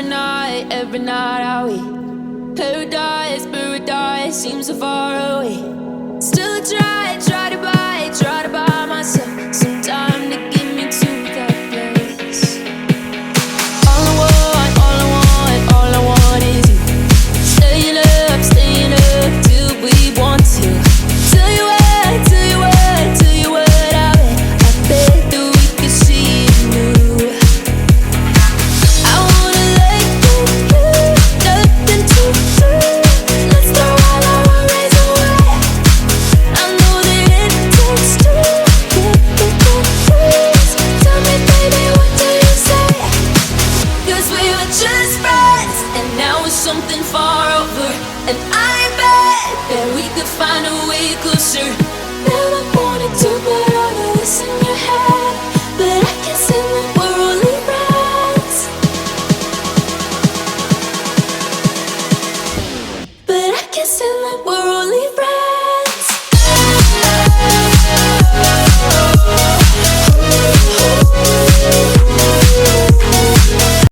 every night are we paradise, paradise seems so far away. Still I try to buy myself some time to get me to that place. All I want is you. Staying up till we want to. Tell you what I bet that we could see it new. I wanna let you do, nothing to do. Let's throw all our worries away. I know that it takes two to get the taste. Tell me, baby, what do you say? 'Cause we were just friends, and now it's something far over. And I bet that we could find a way closer.